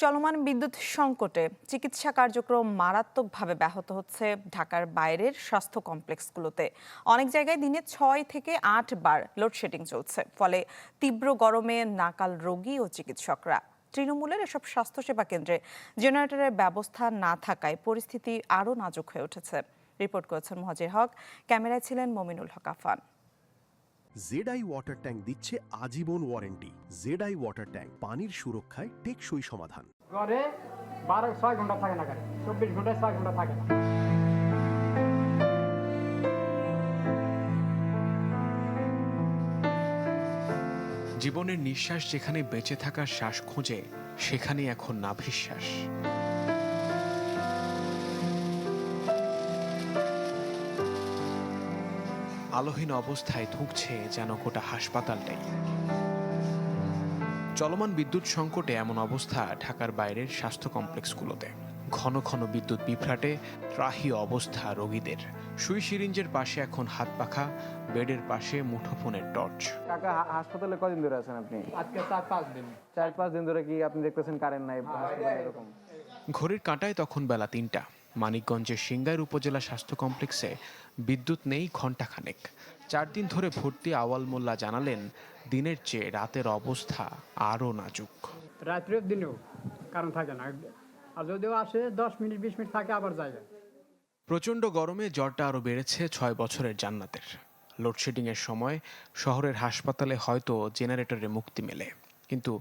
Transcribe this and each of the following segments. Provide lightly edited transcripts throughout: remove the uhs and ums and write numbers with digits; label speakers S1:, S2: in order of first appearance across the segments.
S1: চলমান বিদ্যুৎ সংকটে চিকিৎসা কার্যক্রম মারাত্মকভাবে ব্যাহত হচ্ছে ঢাকার বাইরের স্বাস্থ্য কমপ্লেক্সগুলোতে। অনেক জায়গায় দিনে 6 থেকে 8 বার লোডশেডিং চলছে, ফলে তীব্র গরমে নাকাল রোগী ও চিকিৎসকরা। তৃণমূলের এসব স্বাস্থ্যসেবা কেন্দ্রে জেনারেটরের ব্যবস্থা না থাকায় পরিস্থিতি আরও নাজুক হয়ে উঠেছে। রিপোর্ট করেছেন মুহাজির হক, ক্যামেরায় ছিলেন Mominul Haque Affan.
S2: ZI water tank দিচ্ছে আজীবন ওয়ারেন্টি। জেডআই ওয়াটার ট্যাঙ্ক পানির সুরক্ষায় টেকসই সমাধান।
S3: ঘরে 6 ঘন্টা থাকে না, 24 ঘন্টায় 6 ঘন্টা থাকে না।
S4: জীবনের নিঃশ্বাস যেখানে বেঁচে থাকার শ্বাস খোঁজে, সেখানেই এখন নাভিশ্বাস। আলোহীন অবস্থায় ধুঁকছে যেন গোটা হাসপাতালটাই। চলমান বিদ্যুৎ সংকটে এমন অবস্থা ঢাকার বাইরের স্বাস্থ্য কমপ্লেক্সগুলোতে। ঘন ঘন বিদ্যুৎ বিভ্রাটে ত্রাহি অবস্থা রোগীদের। সুই সিরিঞ্জের পাশে এখন হাত পাখা, বেডের পাশে মুঠোফোনের টর্চ।
S5: কাকা, হাসপাতালে কদিন ধরে আছেন আপনি?
S3: আজকে 4-5 দিন।
S5: 4-5 দিন ধরে কি আপনি দেখতেছেন কারেন্ট নাই হাসপাতালে এরকম?
S4: ঘড়ির কাঁটায় তখন বেলা ৩টা। মানিকগঞ্জের সিংগাইর উপজেলা স্বাস্থ্য কমপ্লেক্সে বিদ্যুৎ নেই ঘণ্টাখানেক। 4 দিন ধরে ভর্তি আওয়াল মোল্লা জানালেন, দিনের চেয়ে রাতের অবস্থা আরও নাজুক।
S3: রাত্রেও দিনেও কারণ থাকে না, আর যদিও আসে 10 মিনিট 20 মিনিট থাকে আবার যায়।
S4: প্রচণ্ড গরমে জ্বরটা আরও বেড়েছে 6 বছরের জান্নাতের। লোডশেডিংয়ের সময় শহরের হাসপাতালে হয়তো জেনারেটরে মুক্তি মেলে, কিন্তু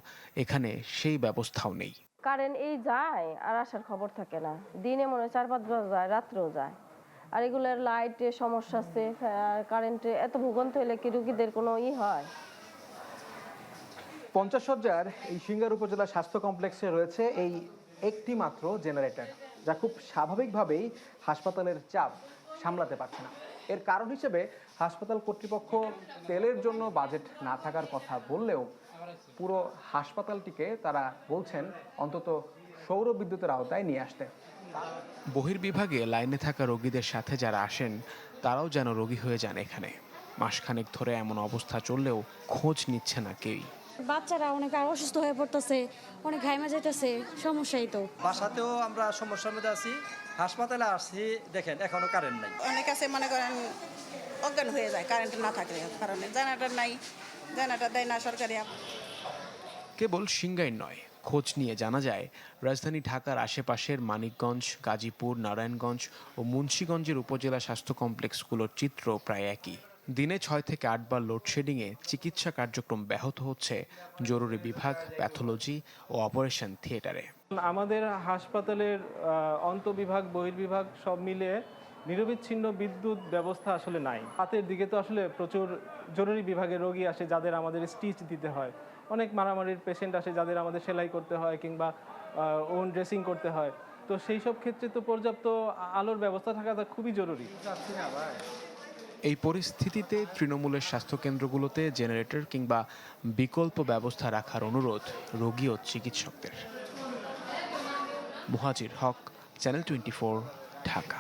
S4: এখানে সেই ব্যবস্থাও নেই।
S6: কারেন্ট এই যায় আর আসার খবর থাকে না। দিনে মনে হয় 4-5 বার যায়, রাত্রেও যায়। আর এগুলোর লাইটে সমস্যা আছে, কারেন্টে এত ভূগন্ত হলে কি রুগীদের কোনো হয়?
S5: 50 শয্যার এই সিংগার উপজেলা স্বাস্থ্য কমপ্লেক্সে রয়েছে এই একটি মাত্র জেনারেটর, যা খুব স্বাভাবিকভাবেই হাসপাতালের চাপ সামলাতে পারছে না। এর কারণ হিসেবে হাসপাতাল কর্তৃপক্ষ তেলের জন্য বাজেট না থাকার কথা বললেও পুরো হাসপাতালটিকে তারা বলছেন অন্তত সৌর বিদ্যুতের আওতায় নিয়ে আসতে।
S4: বহির্বিভাগে লাইনে থাকা রোগীদের সাথে যারা আসেন, তারাও যেন রোগী হয়ে যান এখানে। মাসখানেক ধরে এমন অবস্থা চললেও খোঁজ নিচ্ছে না কেউই।
S7: বাচ্চারা অনেক আর অসুস্থ হয়ে পড়তেছে, অনেক ঘাইমা যাইতেছে, সমস্যাই তো।
S8: বাসাতেও আমরা সমস্যার মধ্যে আছি, হাসপাতালে আসছি, দেখেন এখনো কারেন্ট নাই।
S9: অনেক আছে মনে করেন অজ্ঞান হয়ে যায় কারেন্ট না থাকলে, কারণে জেনারেটর নাই, জেনারেটর দেয় না সরকারি।
S4: কেবল সিংগাই নয়, খোঁজ নিয়ে জানা যায় রাজধানী ঢাকার আশেপাশের মানিকগঞ্জ, গাজীপুর, নারায়ণগঞ্জ ও মুন্সিগঞ্জের উপজেলা স্বাস্থ্য কমপ্লেক্সগুলোর চিত্র প্রায় একই। দিনে 6 থেকে 8 বার লোডশেডিংয়ে চিকিৎসা কার্যক্রম ব্যাহত হচ্ছে জরুরি বিভাগ, প্যাথোলজি ও অপারেশন থিয়েটারে।
S10: আমাদের হাসপাতালের অন্তঃবিভাগ, বহির্বিভাগ সব মিলিয়ে নিরবিচ্ছিন্ন বিদ্যুৎ ব্যবস্থা আসলে নাই। রাতের দিকে তো আসলে প্রচুর জরুরি বিভাগের রোগী আসে, যাদের আমাদের স্টিচ দিতে হয়। অনেক মারামারির পেশেন্ট আসে, যাদের আমাদের সেলাই করতে হয় কিংবা ওন ড্রেসিং করতে হয়। তো সেই সব ক্ষেত্রে তো পর্যাপ্ত আলোর ব্যবস্থা থাকাটা খুবই জরুরি।
S4: এই পরিস্থিতিতে তৃণমূলের স্বাস্থ্যকেন্দ্রগুলোতে জেনারেটর কিংবা বিকল্প ব্যবস্থা রাখার অনুরোধ রোগী ও চিকিৎসকদের। মুহাজির হক, চ্যানেল 24, ঢাকা।